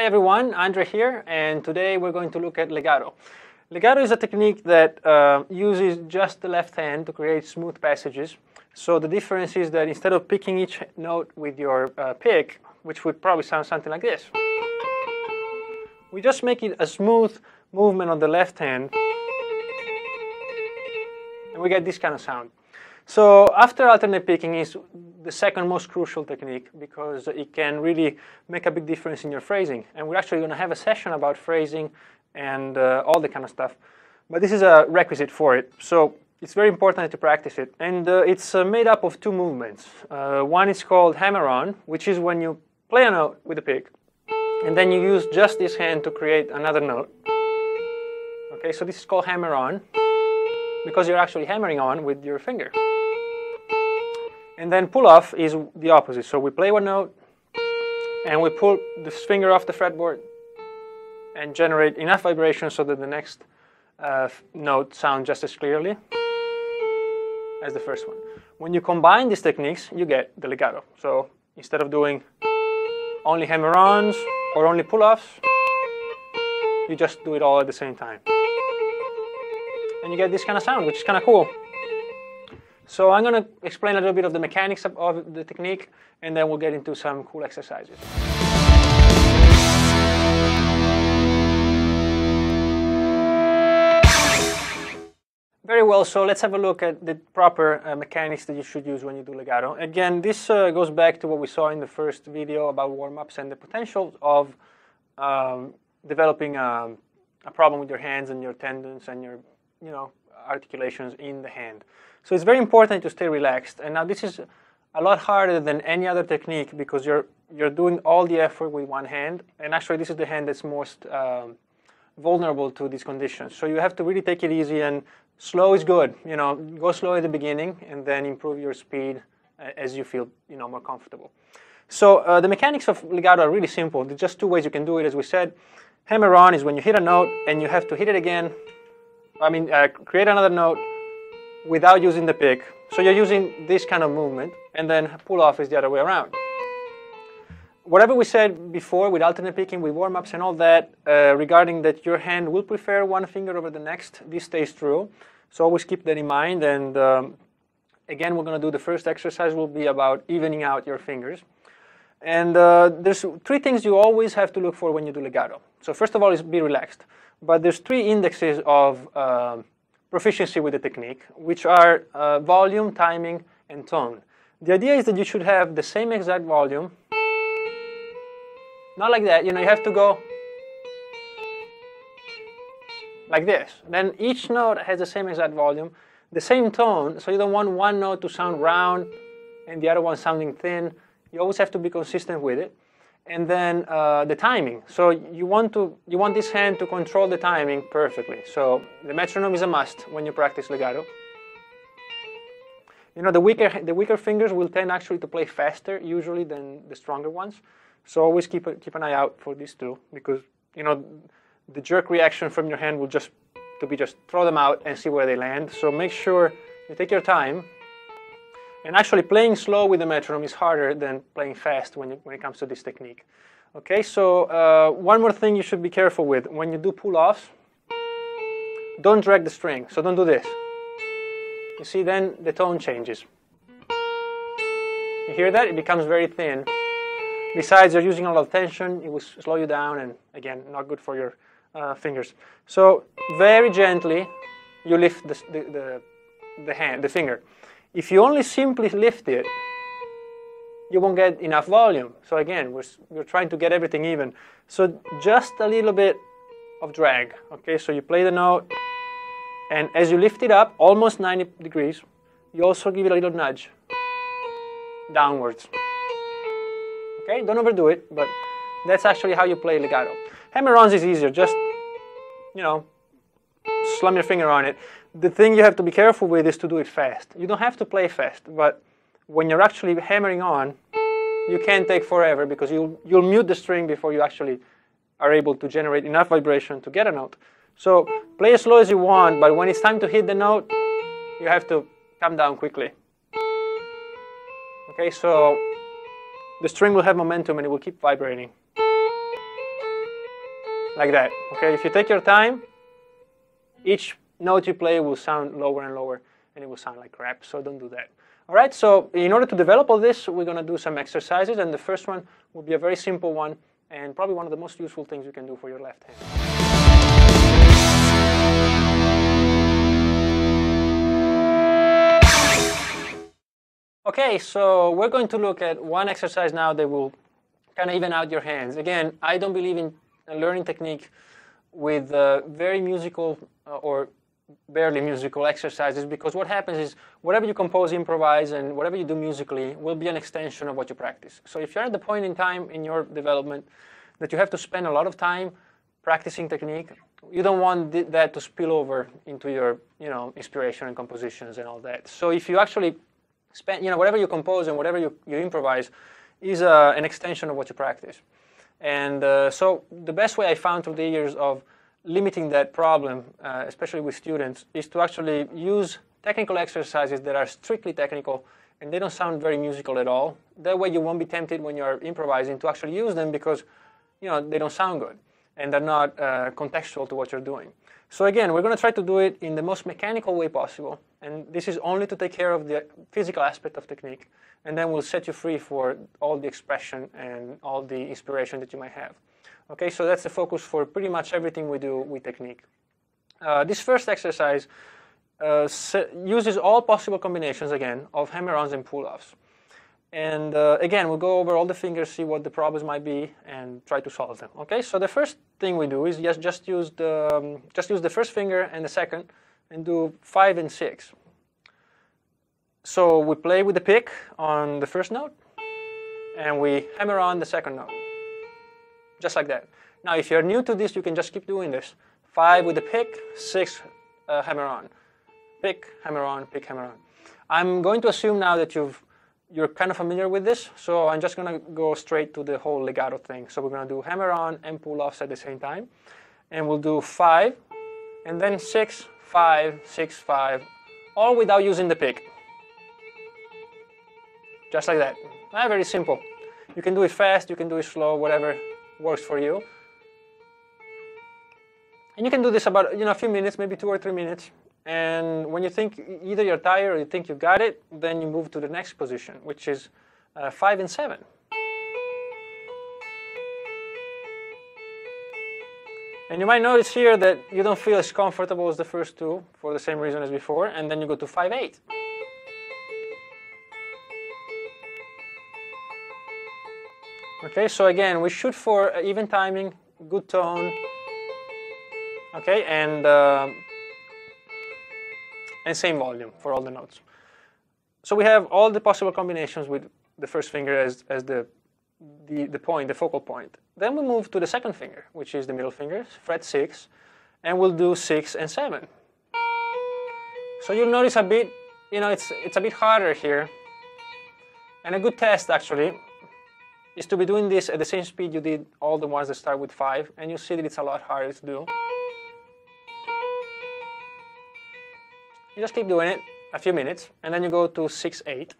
Hi everyone, Andre here, and today we're going to look at legato. Legato is a technique that uses just the left hand to create smooth passages. So the difference is that instead of picking each note with your pick, which would probably sound something like this, we just make it a smooth movement on the left hand, and we get this kind of sound. So after alternate picking is the second most crucial technique because it can really make a big difference in your phrasing. And we're actually going to have a session about phrasing and all the kind of stuff. But this is a requisite for it. So it's very important to practice it. And it's made up of two movements. One is called hammer-on, which is when you play a note with the pick, and then you use just this hand to create another note. Okay, so this is called hammer-on because you're actually hammering on with your finger. And then pull-off is the opposite. So we play one note, and we pull this finger off the fretboard and generate enough vibration so that the next note sounds just as clearly as the first one. When you combine these techniques, you get the legato. So instead of doing only hammer-ons or only pull-offs, you just do it all at the same time. And you get this kind of sound, which is kind of cool. So I'm going to explain a little bit of the mechanics of the technique, and then we'll get into some cool exercises. Very well, so let's have a look at the proper mechanics that you should use when you do legato. Again, this goes back to what we saw in the first video about warm-ups and the potential of developing a problem with your hands and your tendons and your articulations in the hand. So it's very important to stay relaxed. And now this is a lot harder than any other technique because you're doing all the effort with one hand, and actually this is the hand that's most vulnerable to these conditions. So you have to really take it easy, and slow is good. Go slow at the beginning and then improve your speed as you feel more comfortable. So the mechanics of legato are really simple. There's just two ways you can do it, as we said. Hammer-on is when you hit a note and you have to hit it again. Create another note without using the pick. So you're using this kind of movement, and then pull-off is the other way around. Whatever we said before with alternate picking, with warm-ups and all that, regarding that your hand will prefer one finger over the next, this stays true. So always keep that in mind. And again, we're going to do the first exercise will be about evening out your fingers. And there's three things you always have to look for when you do legato. So first of all is be relaxed. But there's three indexes of proficiency with the technique, which are volume, timing, and tone. The idea is that you should have the same exact volume. Not like that, you have to go like this. Then each note has the same exact volume, the same tone, so you don't want one note to sound round and the other one sounding thin. You always have to be consistent with it. And then the timing. So you want this hand to control the timing perfectly. So the metronome is a must when you practice legato. The weaker fingers will tend actually to play faster usually than the stronger ones. So always keep an eye out for these two, because the jerk reaction from your hand will just throw them out and see where they land. So make sure you take your time. And actually playing slow with the metronome is harder than playing fast when it comes to this technique. Okay, so one more thing you should be careful with. When you do pull-offs, don't drag the string. So don't do this. You see, then the tone changes. You hear that? It becomes very thin. Besides, you're using a lot of tension. It will slow you down, and again, not good for your fingers. So very gently, you lift the finger. If you only simply lift it, you won't get enough volume. So again, we're trying to get everything even. So just a little bit of drag. Okay, so you play the note, and as you lift it up, almost 90 degrees, you also give it a little nudge downwards. Okay, don't overdo it, but that's actually how you play legato. Hammer-ons is easier. Just, slam your finger on it. The thing you have to be careful with is to do it fast. You don't have to play fast, but when you're actually hammering on, you can't take forever because you'll mute the string before you actually are able to generate enough vibration to get a note. So play as slow as you want, but when it's time to hit the note, you have to come down quickly. Okay, so the string will have momentum and it will keep vibrating. like that. Okay, if you take your time, each note you play will sound lower and lower, and it will sound like crap, so don't do that. All right, so in order to develop all this, we're going to do some exercises, and the first one will be a very simple one, and probably one of the most useful things you can do for your left hand. Okay, so we're going to look at one exercise now that will kind of even out your hands. Again, I don't believe in a learning technique with very musical or barely musical exercises, because what happens is whatever you compose, improvise, and whatever you do musically will be an extension of what you practice. So if you're at the point in time in your development that you have to spend a lot of time practicing technique, you don't want that to spill over into your inspiration and compositions and all that. So if you actually spend, whatever you compose and whatever you improvise is an extension of what you practice. And so the best way I found through the years of limiting that problem, especially with students, is to actually use technical exercises that are strictly technical and they don't sound very musical at all. That way you won't be tempted when you're improvising to actually use them, because they don't sound good and they're not contextual to what you're doing. So again, we're going to try to do it in the most mechanical way possible, and this is only to take care of the physical aspect of technique, and then we'll set you free for all the expression and all the inspiration that you might have. Okay, so that's the focus for pretty much everything we do with technique. This first exercise uses all possible combinations, again, of hammer-ons and pull-offs. And again, we'll go over all the fingers, see what the problems might be, and try to solve them. Okay, so the first thing we do is just use the first finger and the second, and do 5 and 6. So we play with the pick on the first note, and we hammer on the second note, just like that. Now, if you're new to this, you can just keep doing this. 5 with the pick, 6 hammer on, pick, hammer on, pick, hammer on. I'm going to assume now that you're kind of familiar with this, so I'm just going to go straight to the whole legato thing. So we're going to do hammer on and pull offs at the same time, and we'll do 5, and then 6, 5, 6, 5, all without using the pick. Just like that. Very simple. You can do it fast, you can do it slow, whatever works for you. And you can do this about a few minutes, maybe 2 or 3 minutes. And when you think either you're tired or you think you got it, then you move to the next position, which is 5 and 7. And you might notice here that you don't feel as comfortable as the first two for the same reason as before, and then you go to 5, 8. Okay, so again, we shoot for even timing, good tone, okay, and same volume for all the notes. So we have all the possible combinations with the first finger as the point, the focal point. Then we move to the second finger, which is the middle finger, fret 6, and we'll do 6 and 7. So you'll notice a bit, it's a bit harder here. And a good test, actually, is to be doing this at the same speed you did all the ones that start with 5, and you'll see that it's a lot harder to do. You just keep doing it a few minutes, and then you go to 6, 8.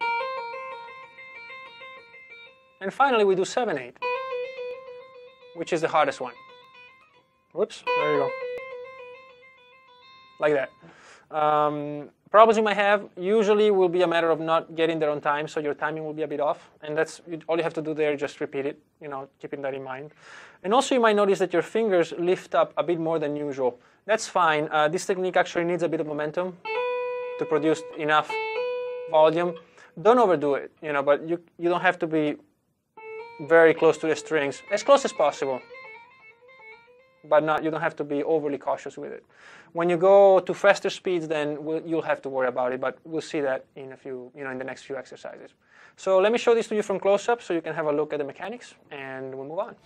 And finally, we do 7, 8, which is the hardest one. Whoops, there you go. Like that. Problems you might have usually will be a matter of not getting there on time, so your timing will be a bit off, and that's all you have to do there, just repeat it, keeping that in mind. And also you might notice that your fingers lift up a bit more than usual. That's fine. This technique actually needs a bit of momentum to produce enough volume. Don't overdo it, but you don't have to be very close to the strings, as close as possible, but you don't have to be overly cautious with it. When you go to faster speeds, then you'll have to worry about it, but we'll see that in in the next few exercises. So let me show this to you from close-up so you can have a look at the mechanics, and we'll move on.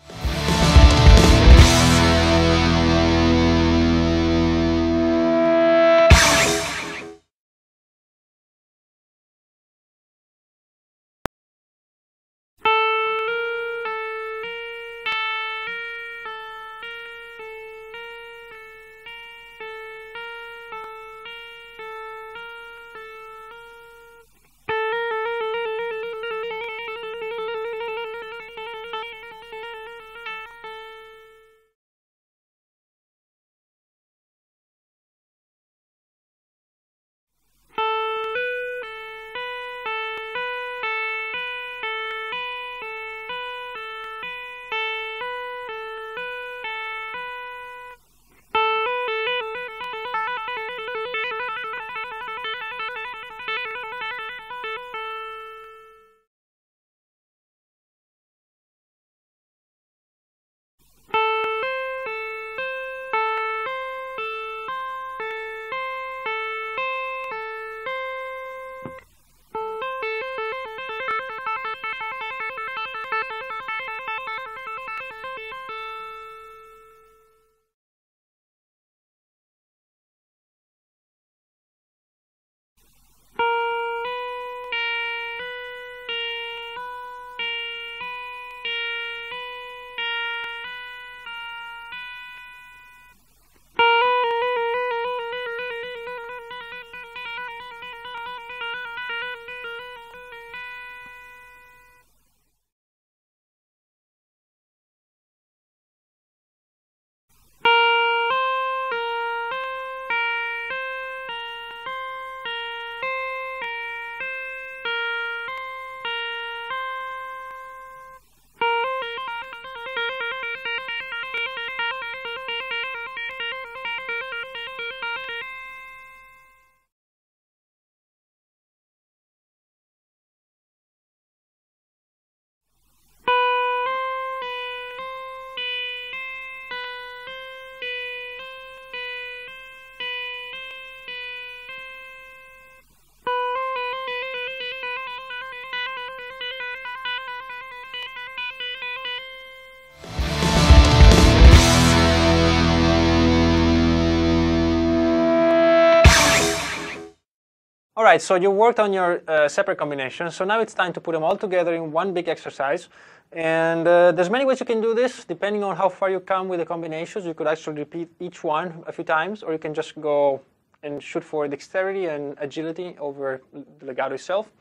All right, so you worked on your separate combinations, so now it's time to put them all together in one big exercise. And there's many ways you can do this, depending on how far you come with the combinations. You could actually repeat each one a few times, or you can just go and shoot for dexterity and agility over the legato itself.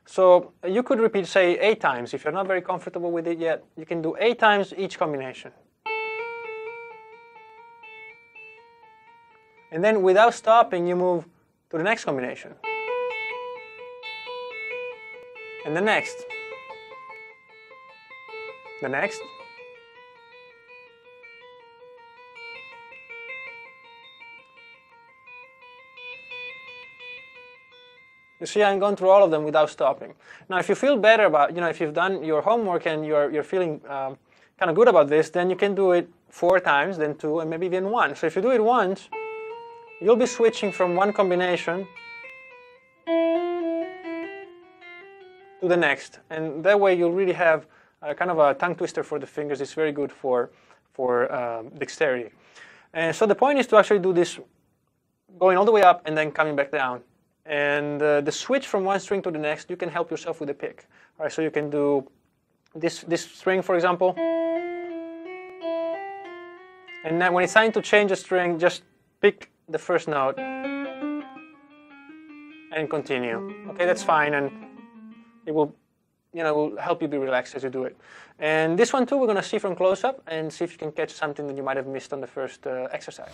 So you could repeat, say, 8 times. If you're not very comfortable with it yet, you can do 8 times each combination. And then without stopping, you move to the next combination. And the next. The next. You see, I'm going through all of them without stopping. Now, if you feel better about, if you've done your homework and you're feeling kind of good about this, then you can do it 4 times, then 2, and maybe even 1. So if you do it once, you'll be switching from one combination to the next. And that way you'll really have kind of a tongue twister for the fingers. It's very good for dexterity. And so the point is to actually do this going all the way up and then coming back down. And the switch from one string to the next, you can help yourself with a pick. All right, so you can do this string, for example. And then when it's time to change a string, just pick the first note and continue. Okay, that's fine, and it will, will help you be relaxed as you do it. And this one too, we're going to see from close up and see if you can catch something that you might have missed on the first exercise.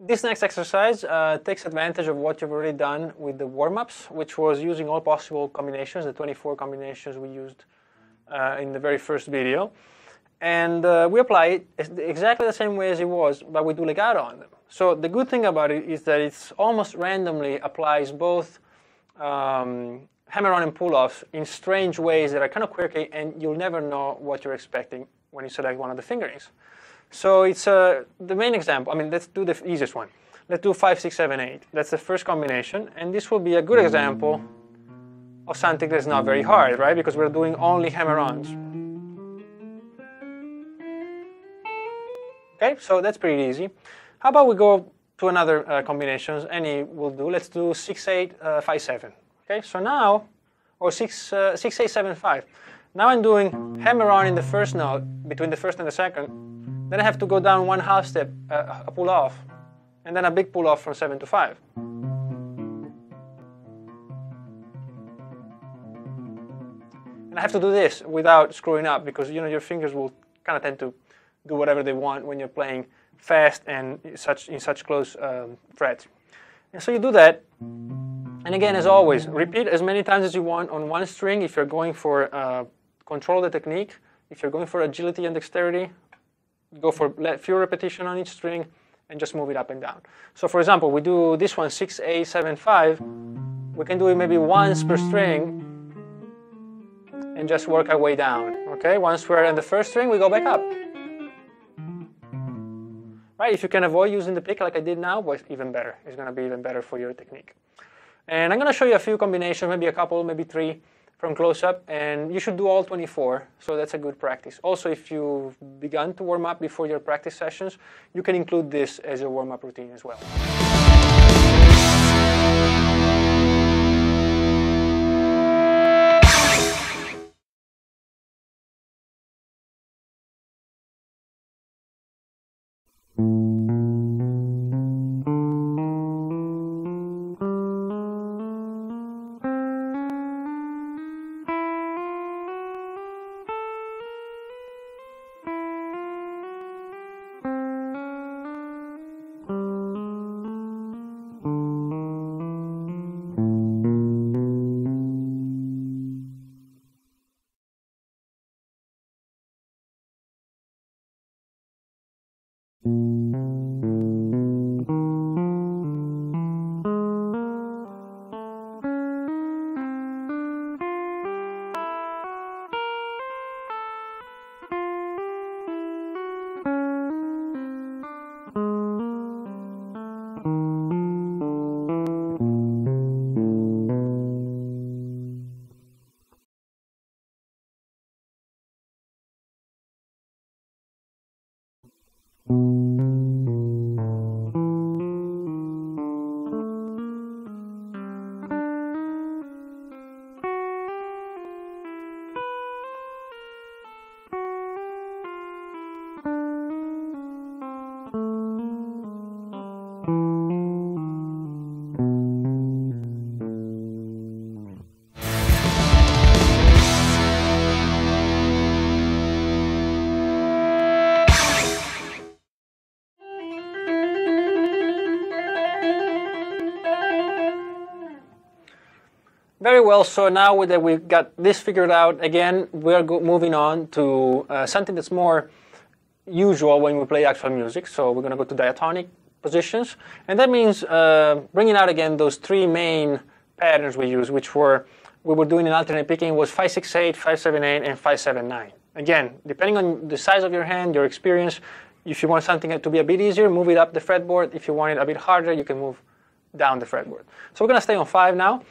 This next exercise takes advantage of what you've already done with the warm-ups, which was using all possible combinations, the 24 combinations we used in the very first video. And we apply it exactly the same way as it was, but we do legato on them. So the good thing about it is that it's almost randomly applies both hammer-on and pull-offs in strange ways that are kind of quirky, and you'll never know what you're expecting when you select one of the fingerings. So it's the main example. I mean, let's do the easiest one. Let's do 5, 6, 7, 8. That's the first combination, and this will be a good example of something that's not very hard, right? Because we're doing only hammer-ons. Okay, so that's pretty easy. How about we go to another combinations? Any will do. Let's do 6, 8, 5, 7. Okay, so now, or 6, 8, 7, 5. Now I'm doing hammer-on in the first note, between the first and the second. Then I have to go down 1/2 step, a pull-off, and then a big pull-off from 7 to 5. And I have to do this without screwing up, because your fingers will kind of tend to do whatever they want when you're playing fast and in such close frets. And so you do that, and again, as always, repeat as many times as you want on one string if you're going for control the technique. If you're going for agility and dexterity, go for fewer repetition on each string and just move it up and down. So for example, we do this one 6, 8, 7, 5. We can do it maybe once per string and just work our way down. Okay, once we're in the first string, we go back up. Right, if you can avoid using the pick like I did now, well, even better. It's going to be even better for your technique. And I'm going to show you a few combinations, maybe a couple, maybe 3 from close-up, and you should do all 24, so that's a good practice. Also, if you've begun to warm up before your practice sessions, you can include this as your warm-up routine as well. Very well, so now that we've got this figured out, again, we're moving on to something that's more usual when we play actual music. So we're going to go to diatonic positions, and that means bringing out again those three main patterns we use, which we were doing in alternate picking, was 5-6-8, 5-7-8, and 5-7-9. Again, depending on the size of your hand, your experience, if you want something to be a bit easier, move it up the fretboard. If you want it a bit harder, you can move down the fretboard. So we're going to stay on 5 now.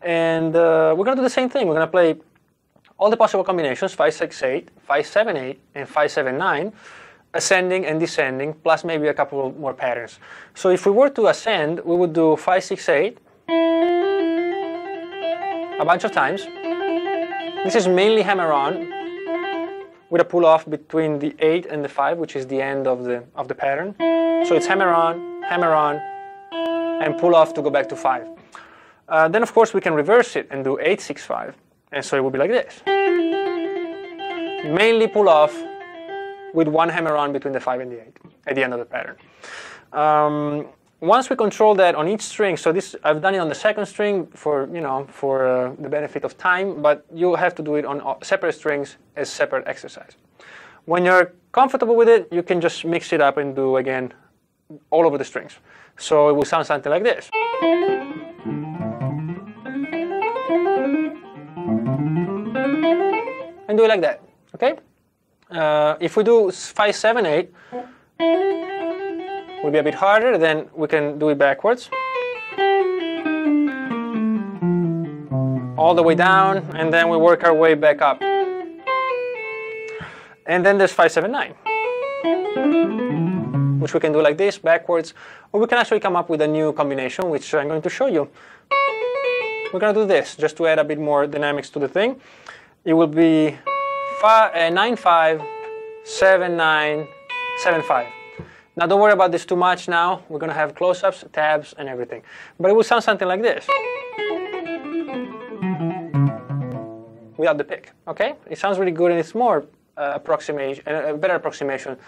And we're going to do the same thing. We're going to play all the possible combinations, 5-6-8, 5-7-8, and 5-7-9, ascending and descending, plus maybe a couple more patterns. So if we were to ascend, we would do 5-6-8 a bunch of times. This is mainly hammer-on, with a pull-off between the 8 and the 5, which is the end of the pattern. So it's hammer-on, hammer-on, and pull-off to go back to 5. Then, of course, we can reverse it and do 8-6-5, and so it will be like this. Mainly pull off with one hammer-on between the 5 and the 8 at the end of the pattern. Once we control that on each string, so this I've done it on the second string for the benefit of time, but you have to do it on separate strings as separate exercise. When you're comfortable with it, you can just mix it up and do again all over the strings. So it will sound something like this. And do it like that, okay? If we do 5-7-8, will be a bit harder, then we can do it backwards. All the way down, and then we work our way back up. And then there's 5-7-9, which we can do like this, backwards, or we can actually come up with a new combination, which I'm going to show you. We're going to do this, just to add a bit more dynamics to the thing. It will be 9-5, 7-9, 7-5. Now don't worry about this too much now. We're going to have close-ups, tabs, and everything. But it will sound something like this. Without the pick, okay? It sounds really good, and it's more approximation, a better approximation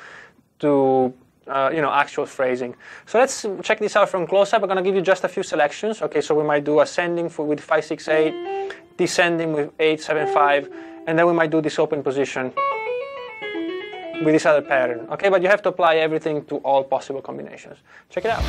to actual phrasing. So let's check this out from close-up. I'm going to give you just a few selections. Okay, so we might do ascending with 5-6-8, descending with 8-7-5, and then we might do this open position with this other pattern. Okay, but you have to apply everything to all possible combinations. Check it out.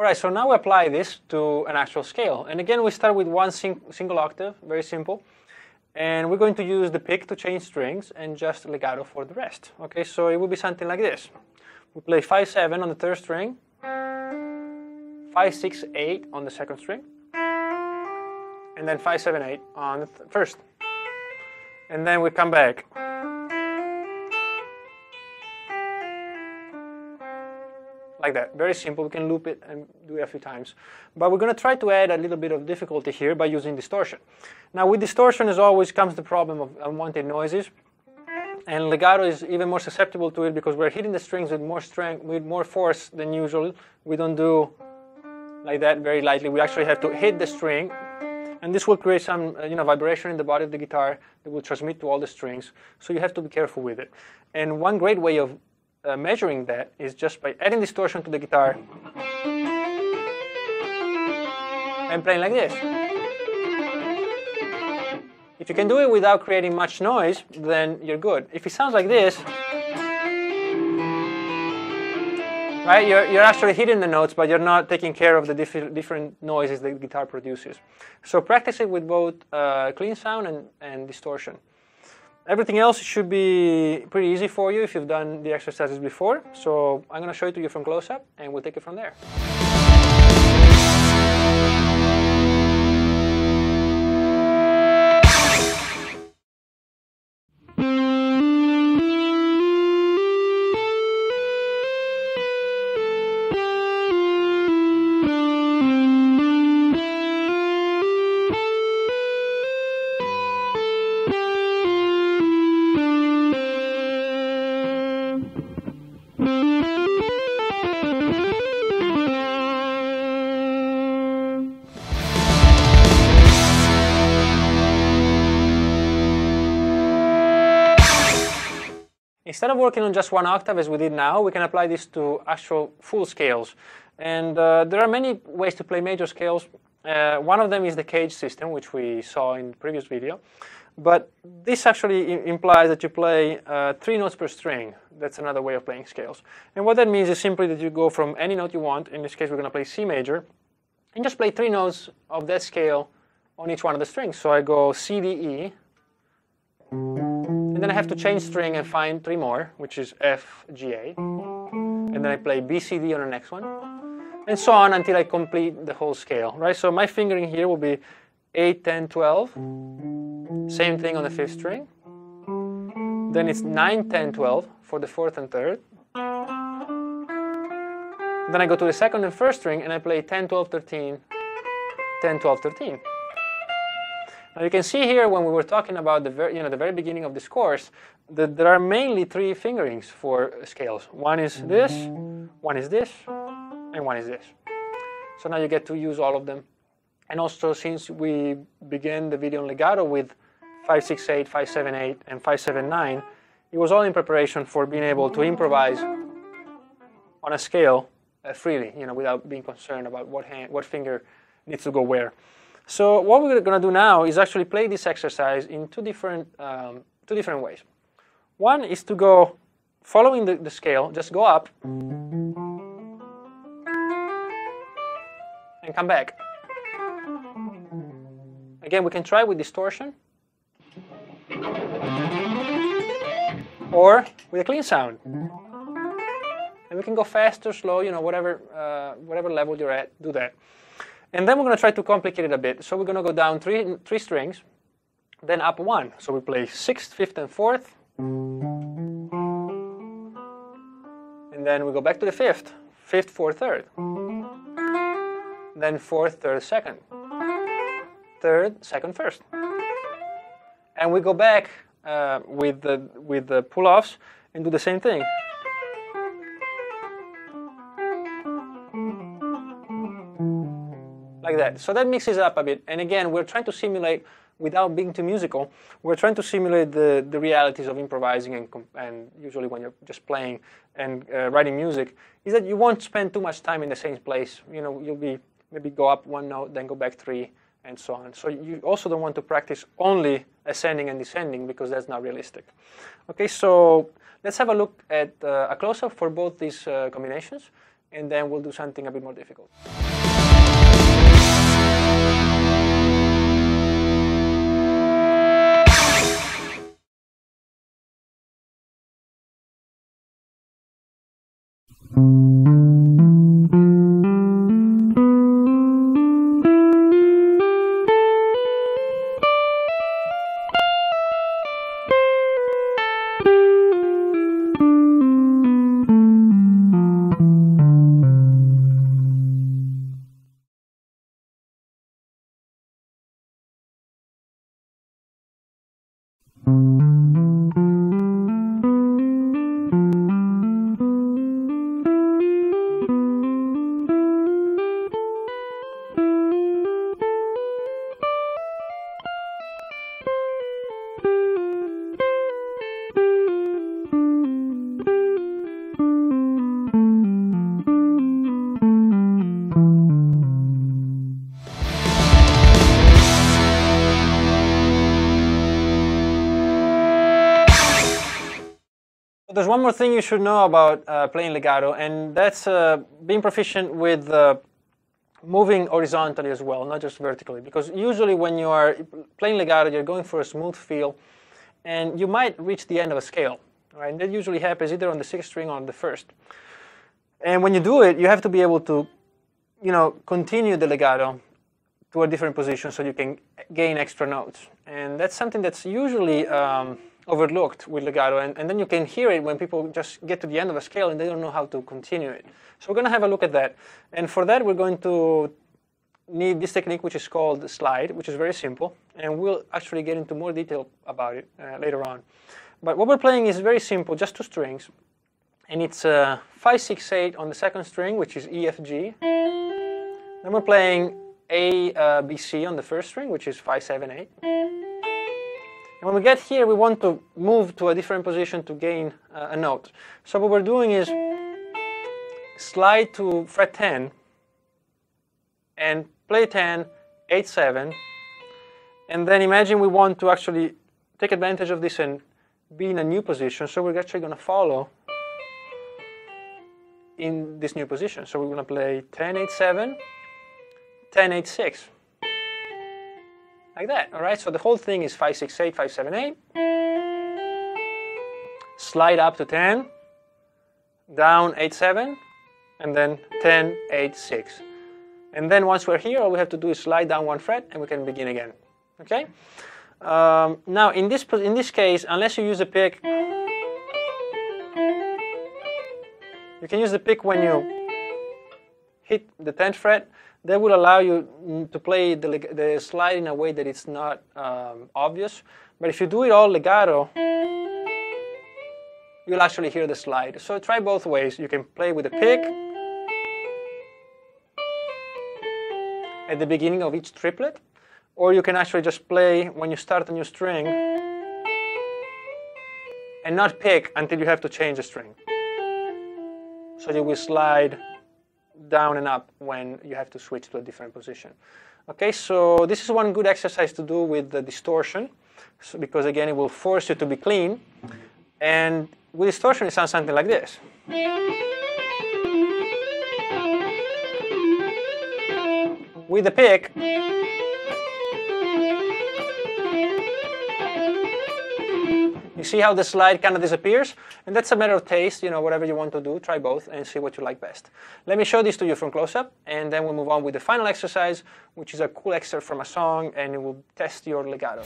right, so now we apply this to an actual scale. And again, we start with one single octave, very simple. And we're going to use the pick to change strings and just legato for the rest. Okay, so it will be something like this. We play 5-7 on the third string, 5-6-8 on the second string, and then 5-7-8 on the first. And then we come back. Like that, very simple. We can loop it and do it a few times. But we're going to try to add a little bit of difficulty here by using distortion. Now with distortion, as always, comes the problem of unwanted noises. And legato is even more susceptible to it because we're hitting the strings with more strength, with more force than usual. We don't do like that very lightly. We actually have to hit the string. And this will create some vibration in the body of the guitar that will transmit to all the strings. So you have to be careful with it. And one great way of measuring that is just by adding distortion to the guitar and playing like this. If you can do it without creating much noise, then you're good. If it sounds like this, right, you're actually hitting the notes, but you're not taking care of the different noises the guitar produces. So practice it with both clean sound and distortion. Everything else should be pretty easy for you if you've done the exercises before. So I'm going to show it to you from close-up, and we'll take it from there. Instead of working on just one octave as we did now, we can apply this to actual full scales. And there are many ways to play major scales. One of them is the cage system, which we saw in the previous video. But this actually implies that you play 3 notes per string. That's another way of playing scales. And what that means is simply that you go from any note you want. In this case, we're going to play C major. And just play 3 notes of that scale on each one of the strings. So I go C, D, E. And then I have to change string and find 3 more, which is F, G, A. And then I play B, C, D on the next one. And so on until I complete the whole scale, right? So my fingering here will be 8, 10, 12. Same thing on the 5th string. Then it's 9, 10, 12 for the 4th and 3rd. Then I go to the 2nd and 1st string and I play 10, 12, 13, 10, 12, 13. Now you can see here when we were talking about the very beginning of this course that there are mainly 3 fingerings for scales. One is this, one is this, and one is this. So now you get to use all of them. And also, since we began the video on legato with 5-6-8, 5-7-8, and 5-7-9, it was all in preparation for being able to improvise on a scale freely, without being concerned about what finger needs to go where. So what we're going to do now is actually play this exercise in two different ways. One is to go following the scale, just go up and come back. Again, we can try with distortion or with a clean sound. And we can go faster, slow, whatever level you're at, do that. And then we're going to try to complicate it a bit. So we're going to go down three strings, then up 1. So we play 6th, 5th, and 4th. And then we go back to the 5th, 5th, 4th, 3rd. Then 4th, 3rd, 2nd. 3rd, 2nd, 1st. And we go back with the pull-offs and do the same thing. Like that. So that mixes it up a bit. And again, we're trying to simulate, without being too musical, we're trying to simulate the realities of improvising and usually when you're just playing and writing music, is that you won't spend too much time in the same place. You'll be maybe go up 1 note, then go back 3, and so on. So you also don't want to practice only ascending and descending because that's not realistic. Okay, so let's have a look at a close-up for both these combinations, and then we'll do something a bit more difficult. There's one more thing you should know about playing legato, and that's being proficient with moving horizontally as well, not just vertically. Because usually when you are playing legato, you're going for a smooth feel, and you might reach the end of a scale. Right? And that usually happens either on the 6th string or on the 1st. And when you do it, you have to be able to, continue the legato to a different position so you can gain extra notes. And that's something that's usually overlooked with legato, and then you can hear it when people just get to the end of a scale and they don't know how to continue it. So we're going to have a look at that, and for that we're going to need this technique which is called slide, which is very simple, and we'll actually get into more detail about it later on. But what we're playing is very simple, just 2 strings, and it's 5, 6, 8 on the 2nd string, which is E, F, G. Then we're playing A, B, C on the 1st string, which is 5, 7, 8. And when we get here, we want to move to a different position to gain a note. So what we're doing is slide to fret 10 and play 10, 8, 7. And then imagine we want to actually take advantage of this and be in a new position. So we're actually going to follow in this new position. So we're going to play 10, 8, 7, 10, 8, 6. Like that, all right? So the whole thing is 5, 6, 8, 5, 7, 8. Slide up to 10, down 8, 7, and then 10, 8, 6. And then once we're here, all we have to do is slide down 1 fret, and we can begin again. Okay? Now in this case, unless you use a pick, you can use the pick when you hit the 10th fret. That will allow you to play the slide in a way that it's not obvious. But if you do it all legato, you'll actually hear the slide. So try both ways. You can play with the pick at the beginning of each triplet, or you can actually just play when you start a new string and not pick until you have to change a string. So you will slide down and up when you have to switch to a different position. Okay, so this is one good exercise to do with the distortion, because again it will force you to be clean. And with distortion it sounds something like this. With the pick, you see how the slide kind of disappears? And that's a matter of taste, whatever you want to do, try both and see what you like best. Let me show this to you from close-up, and then we'll move on with the final exercise, which is a cool excerpt from a song, and it will test your legato.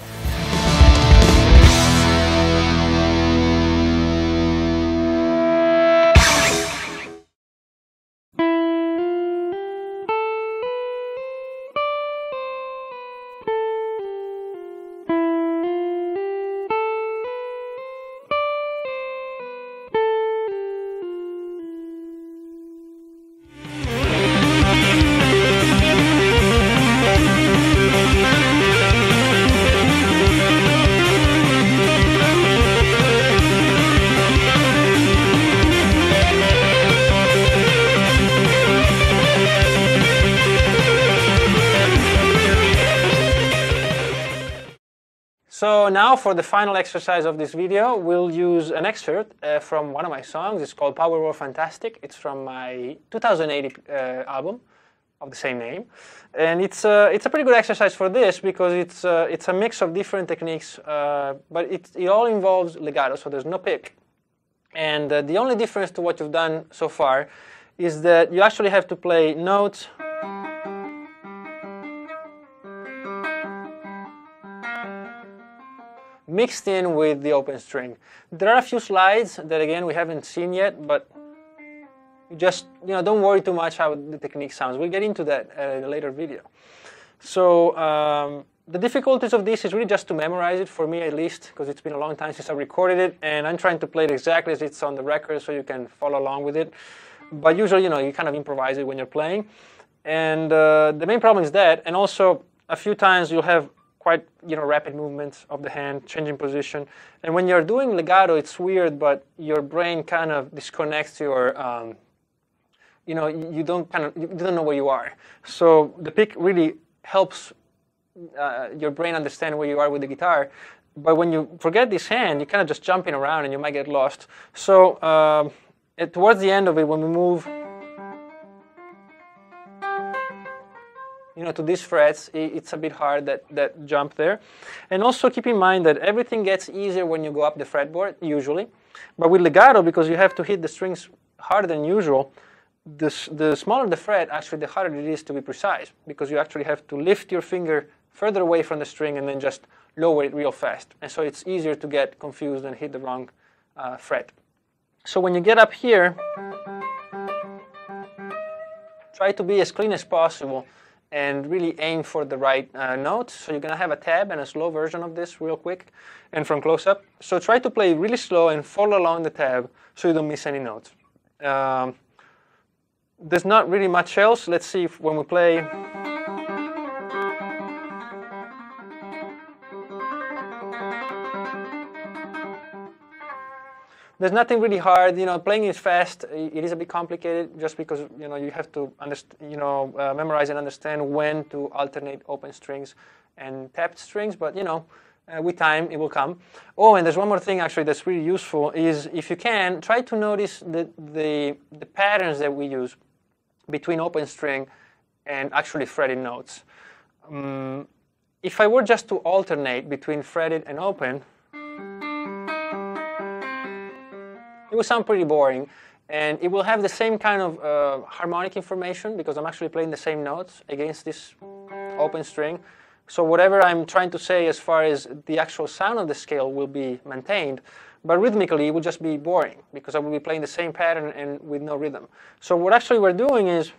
So now for the final exercise of this video, we'll use an excerpt from one of my songs. It's called Powerwall Fantastic. It's from my 2008 album of the same name. And it's a pretty good exercise for this because it's a mix of different techniques, but it all involves legato, so there's no pick. And the only difference to what you've done so far is that you actually have to play notes mixed in with the open string. There are a few slides that again we haven't seen yet, but just don't worry too much how the technique sounds. We'll get into that in a later video. So the difficulties of this is really just to memorize it, for me at least, because it's been a long time since I recorded it, and I'm trying to play it exactly as it's on the record so you can follow along with it. But usually, you kind of improvise it when you're playing. And the main problem is that, and also a few times you'll have quite rapid movements of the hand, changing position. And when you're doing legato, it's weird, but your brain kind of disconnects your, you don't know where you are. So the pick really helps your brain understand where you are with the guitar. But when you forget this hand, you're kind of just jumping around and you might get lost. So towards the end of it, when we move to these frets, it's a bit hard, that jump there. And also keep in mind that everything gets easier when you go up the fretboard, usually. But with legato, because you have to hit the strings harder than usual, the smaller the fret, actually the harder it is to be precise, because you actually have to lift your finger further away from the string and then just lower it real fast. And so it's easier to get confused and hit the wrong fret. So when you get up here, try to be as clean as possible and really aim for the right notes. So you're going to have a tab and a slow version of this real quick and from close up. So try to play really slow and follow along the tab so you don't miss any notes. There's not really much else. Let's see if when we play. There's nothing really hard. Playing it fast, it is a bit complicated just because you have to memorize and understand when to alternate open strings and tapped strings. But with time it will come. Oh, and there's one more thing actually that's really useful is if you can try to notice the patterns that we use between open string and actually fretted notes. If I were just to alternate between fretted and open, it will sound pretty boring, and it will have the same kind of harmonic information because I'm actually playing the same notes against this open string. So whatever I'm trying to say as far as the actual sound of the scale will be maintained, but rhythmically it will just be boring because I will be playing the same pattern and with no rhythm. So what actually we're doing is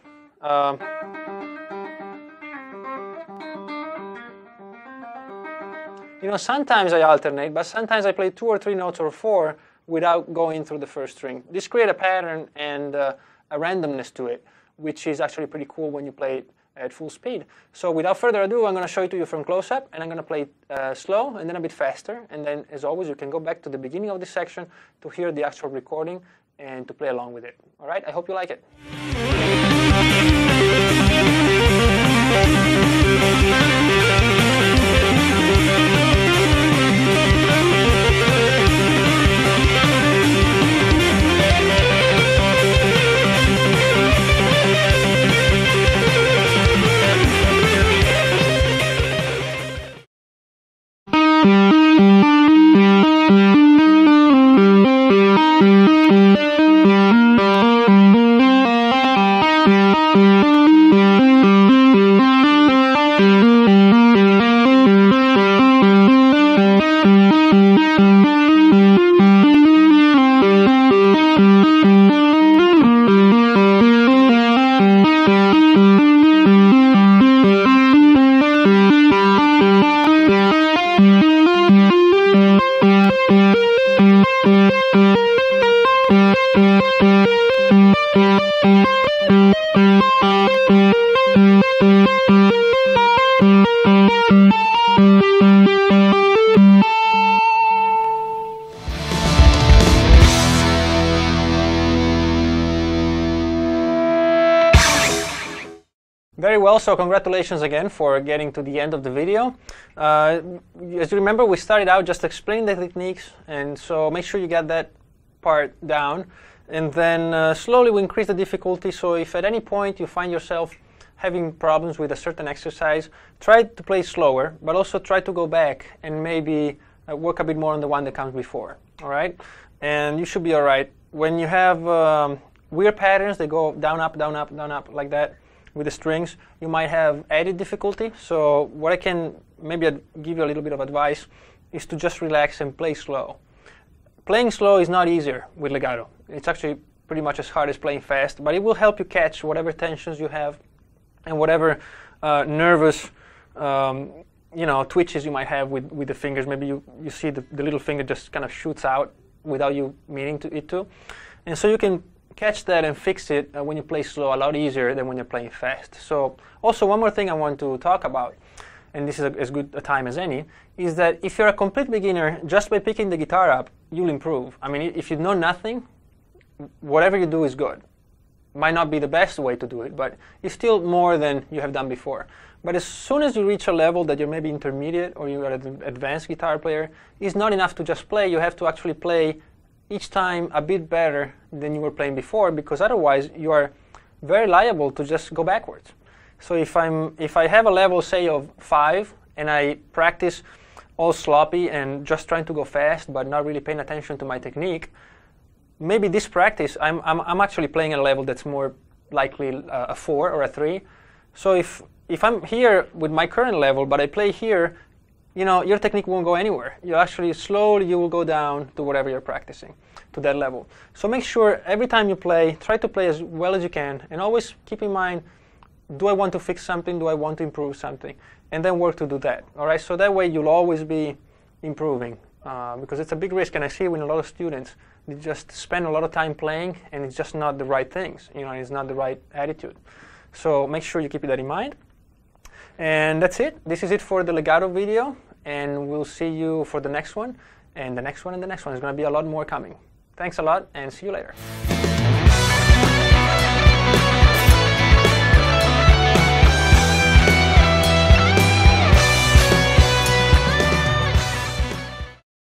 sometimes I alternate, but sometimes I play 2 or 3 notes or 4 without going through the first string. This creates a pattern and a randomness to it, which is actually pretty cool when you play it at full speed. So without further ado, I'm going to show it to you from close-up, and I'm going to play slow and then a bit faster. And then, as always, you can go back to the beginning of this section to hear the actual recording and to play along with it. All right? I hope you like it. well, so congratulations again for getting to the end of the video. As you remember, we started out just explaining the techniques, and so make sure you get that part down. And then slowly we increase the difficulty, so if at any point you find yourself having problems with a certain exercise, try to play slower, but also try to go back and maybe work a bit more on the one that comes before, all right? And you should be all right. When you have weird patterns, they go down, up, down, up, down, up, like that with the strings, you might have added difficulty. So what I can maybe give you a little bit of advice is to just relax and play slow. Playing slow is not easier with legato. It's actually pretty much as hard as playing fast, but it will help you catch whatever tensions you have and whatever nervous twitches you might have with the fingers. Maybe you see the little finger just kind of shoots out without you meaning it to. And so you can catch that and fix it when you play slow a lot easier than when you're playing fast. So also one more thing I want to talk about, and this is as good a time as any, is that if you're a complete beginner, just by picking the guitar up, you'll improve. I mean, if you know nothing, whatever you do is good. Might not be the best way to do it, but it's still more than you have done before. But as soon as you reach a level that you're maybe intermediate or you're an advanced guitar player, it's not enough to just play. You have to actually play each time a bit better than you were playing before, because otherwise you are very liable to just go backwards. So if I have a level, say, of 5, and I practice all sloppy and just trying to go fast but not really paying attention to my technique, maybe this practice I'm actually playing at a level that's more likely a 4 or a 3. So if I'm here with my current level but I play here, your technique won't go anywhere. You actually slowly you will go down to whatever you're practicing, to that level. So make sure every time you play, try to play as well as you can, and always keep in mind, do I want to fix something? Do I want to improve something? And then work to do that. All right. So that way you'll always be improving, because it's a big risk, and I see when a lot of students they just spend a lot of time playing, and it's just not the right things. It's not the right attitude. So make sure you keep that in mind. And that's it. This is it for the legato video, and we'll see you for the next one, and the next one, and the next one. There's going to be a lot more coming. Thanks a lot, and see you later.